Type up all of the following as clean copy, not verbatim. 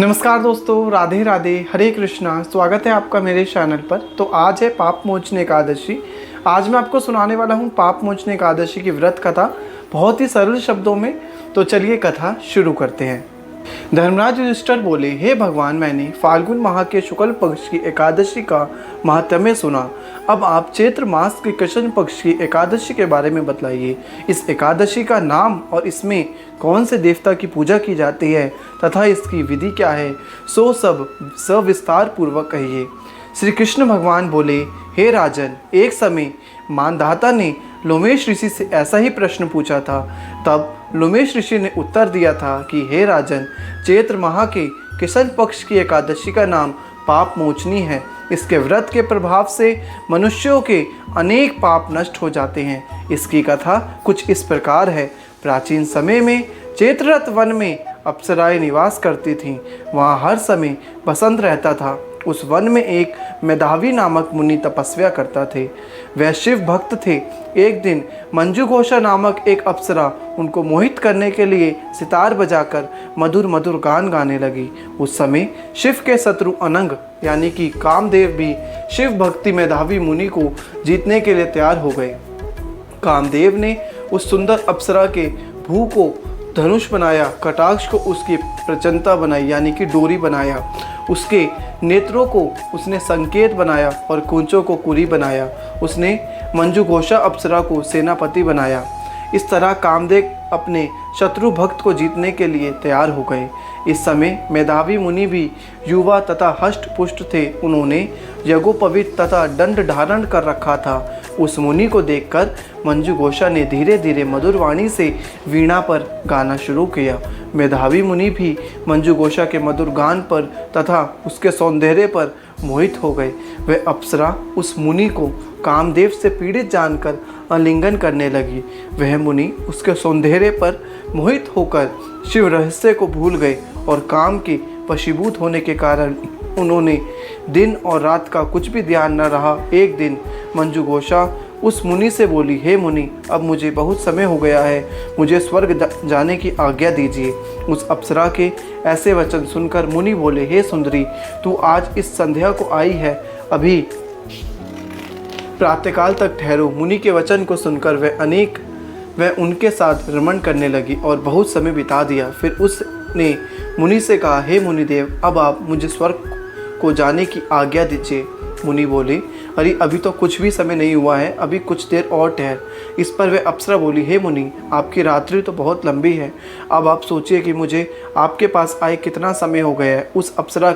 नमस्कार दोस्तों, राधे राधे, हरे कृष्णा। स्वागत है आपका मेरे चैनल पर। तो आज है पाप मोचन एकादशी। आज मैं आपको सुनाने वाला हूँ पाप मोचन एकादशी की व्रत कथा, बहुत ही सरल शब्दों में। तो चलिए कथा शुरू करते हैं। धर्मराज युधिष्ठिर बोले, हे भगवान, मैंने फाल्गुन माह के शुक्ल पक्ष की एकादशी का महात्म्य सुना। अब आप चैत्र मास के कृष्ण पक्ष की एकादशी के बारे में बतलाइए। इस एकादशी का नाम और इसमें कौन से देवता की पूजा की जाती है तथा इसकी विधि क्या है, सो सब सविस्तार पूर्वक कहिए। श्री कृष्ण भगवान बोले, हे राजन, एक समय मानधाता ने लोमेश ऋषि से ऐसा ही प्रश्न पूछा था। तब लोमेश ऋषि ने उत्तर दिया था कि हे राजन, चैत्र माह के कृष्ण पक्ष की एकादशी का नाम पाप मोचनी है। इसके व्रत के प्रभाव से मनुष्यों के अनेक पाप नष्ट हो जाते हैं। इसकी कथा कुछ इस प्रकार है। प्राचीन समय में चैत्ररथ वन में अप्सराएं निवास करती थीं। वहाँ हर समय बसंत रहता था। उस वन में एक मेधावी नामक मुनि तपस्या करता थे। वह शिव भक्त थे। एक दिन मंजुघोषा नामक एक अप्सरा उनको मोहित करने के लिए सितार बजाकर मधुर मधुर गान गाने लगी। उस समय शिव के शत्रु अनंग यानी कि कामदेव भी शिव भक्ति मेधावी मुनि को जीतने के लिए तैयार हो गए। कामदेव ने उस सुंदर अप्सरा के भू को धनुष बनाया, कटाक्ष को उसकी प्रचंता बनाई यानी कि डोरी बनाया, उसके नेत्रों को उसने संकेत बनाया और कुंचों को कुरी बनाया। उसने मंजुघोषा अप्सरा को सेनापति बनाया। इस तरह कामदेव अपने शत्रु भक्त को जीतने के लिए तैयार हो गए। इस समय मेधावी मुनि भी युवा तथा हष्ट पुष्ट थे। उन्होंने यज्ञोपवीत तथा दंड धारण कर रखा था। उस मुनि को देखकर मंजुघोषा ने धीरे धीरे मधुर वाणी से वीणा पर गाना शुरू किया। मेधावी मुनि भी मंजुघोषा के मधुर गान पर तथा उसके सौंदर्य पर मोहित हो गए। वह अप्सरा उस मुनि को कामदेव से पीड़ित जानकर आलिंगन करने लगी। वह मुनि उसके सौंदर्य पर मोहित होकर शिव रहस्य को भूल गए और काम के वशीभूत होने के कारण उन्होंने दिन और रात का कुछ भी ध्यान न रहा। एक दिन मंजुघोषा उस मुनि से बोली, हे मुनि, अब मुझे बहुत समय हो गया है, मुझे स्वर्ग जाने की आज्ञा दीजिए। उस अप्सरा के ऐसे वचन सुनकर मुनि बोले, हे सुंदरी, तू आज इस संध्या को आई है, अभी प्रातःकाल तक ठहरो। मुनि के वचन को सुनकर वह उनके साथ रमण करने लगी और बहुत समय बिता दिया। फिर उसने मुनि से कहा, हे मुनिदेव, अब आप मुझे स्वर्ग को जाने की आज्ञा दीजिए। मुनि बोले, अरे अभी तो कुछ भी समय नहीं हुआ है, अभी कुछ देर और ठहर। इस पर वह अप्सरा बोली, हे मुनि, आपकी रात्रि तो बहुत लंबी है, अब आप सोचिए कि मुझे आपके पास आए कितना समय हो गया है। उस अप्सरा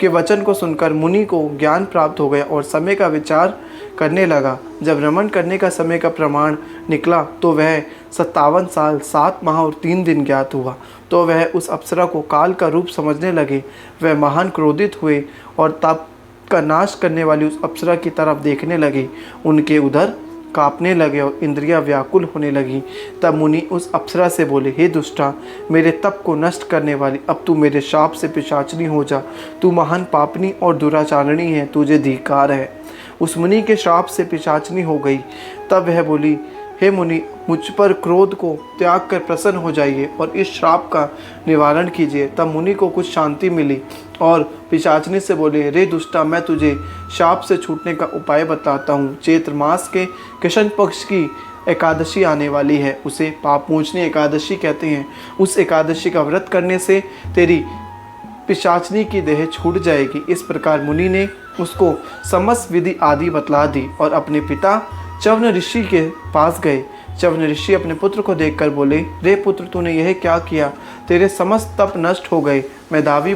के वचन को सुनकर मुनि को ज्ञान प्राप्त हो गया और समय का विचार करने लगा। जब रमण करने का समय का प्रमाण निकला तो वह 57 साल 7 माह और 3 दिन ज्ञात हुआ। तो वह उस अप्सरा को काल का रूप समझने लगे। वह महान क्रोधित हुए और तप का नाश करने वाली उस अप्सरा की तरफ देखने लगे। उनके उदर कांपने लगे और इंद्रियां व्याकुल होने लगी। तब मुनि उस अप्सरा से बोले, हे दुष्टा, मेरे तप को नष्ट करने वाली, अब तू मेरे शाप से पिशाचनी हो जा। तू महान पापनी और दुराचारणी है, तुझे धिक्कार है। उस मुनि के श्राप से पिशाचनी हो गई। तब वह बोली, हे मुनि, मुझ पर क्रोध को त्याग कर प्रसन्न हो जाइए और इस श्राप का निवारण कीजिए। तब मुनि को कुछ शांति मिली और पिशाचनी से बोले, रे दुष्टा, मैं तुझे शाप से छूटने का उपाय बताता हूँ। चैत्र मास के कृष्ण पक्ष की एकादशी आने वाली है, उसे पाप मोचनी एकादशी कहते हैं। उस एकादशी का व्रत करने से तेरी पिशाचनी की देह छूट जाएगी। इस प्रकार मुनि ने उसको समस्त विधि आदि बतला दी और अपने पिता च्यवन ऋषि के पास गए। च्यवन ऋषि अपने पुत्र को देखकर बोले, रे पुत्र, तूने यह क्या किया? तेरे समस्त तप नष्ट हो गए। मेधावी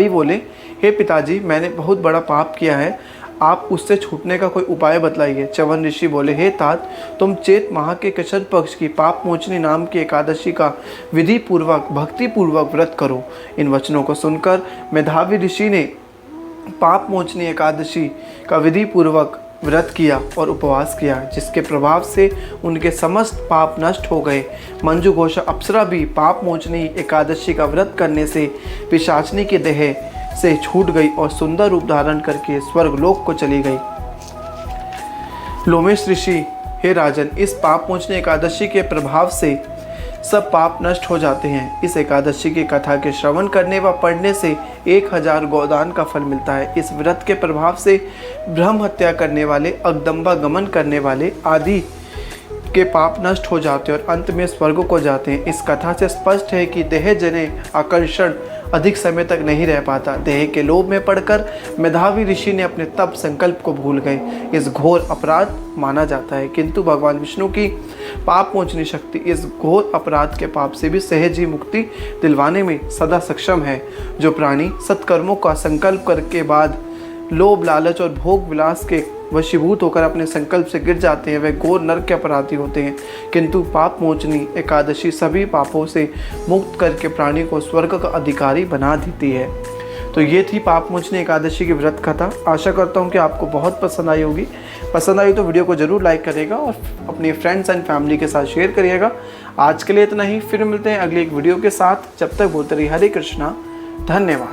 बोले, हे पिताजी, मैंने बहुत बड़ा पाप किया है, आप उससे छूटने का कोई उपाय बतलाइए। च्यवन ऋषि बोले, हे तात, तुम चैत माह के कृष्ण पक्ष की पाप मोचनी नाम की एकादशी का विधि पूर्वक भक्ति पूर्वक व्रत करो। इन वचनों को सुनकर मेधावी ऋषि ने पाप मोचनी एकादशी का विधि पूर्वक व्रत किया और उपवास किया, जिसके प्रभाव से उनके समस्त पाप नष्ट हो गए। मंजुघोषा अप्सरा भी पाप मोचनी एकादशी का व्रत करने से पिशाचनी की देह से छूट गई और सुंदर रूप धारण करके स्वर्गलोक को चली गई। लोमेश ऋषि, हे राजन, इस पाप मोचनी एकादशी के प्रभाव से सब पाप नष्ट हो जाते हैं। इस एकादशी की कथा के श्रवण करने व पढ़ने से 1000 गोदान का फल मिलता है। इस व्रत के प्रभाव से ब्रह्म हत्या करने वाले, अगदम्बा गमन करने वाले आदि के पाप नष्ट हो जाते हैं और अंत में स्वर्ग को जाते हैं। इस कथा से स्पष्ट है कि देह जने आकर्षण अधिक समय तक नहीं रह पाता। देह के लोभ में पड़कर मेधावी ऋषि ने अपने तप संकल्प को भूल गए। इस घोर अपराध माना जाता है, किंतु भगवान विष्णु की पाप मोचनी शक्ति इस घोर अपराध के पाप से भी सहज ही मुक्ति दिलवाने में सदा सक्षम है। जो प्राणी सत्कर्मों का संकल्प करके बाद लोभ, लालच और भोग विलास के वशीभूत होकर अपने संकल्प से गिर जाते हैं, वे घोर नरक के अपराधी होते हैं। किंतु पाप मोचनी एकादशी सभी पापों से मुक्त करके प्राणी को स्वर्ग का अधिकारी बना देती है। तो ये थी पाप मोचनी एकादशी की व्रत कथा। आशा करता हूँ कि आपको बहुत पसंद आई होगी। पसंद आई तो वीडियो को ज़रूर लाइक करिएगा और अपने फ्रेंड्स एंड फैमिली के साथ शेयर करिएगा। आज के लिए इतना ही, फिर मिलते हैं अगली एक वीडियो के साथ। जब तक बोलते रहिए हरे कृष्णा, धन्यवाद।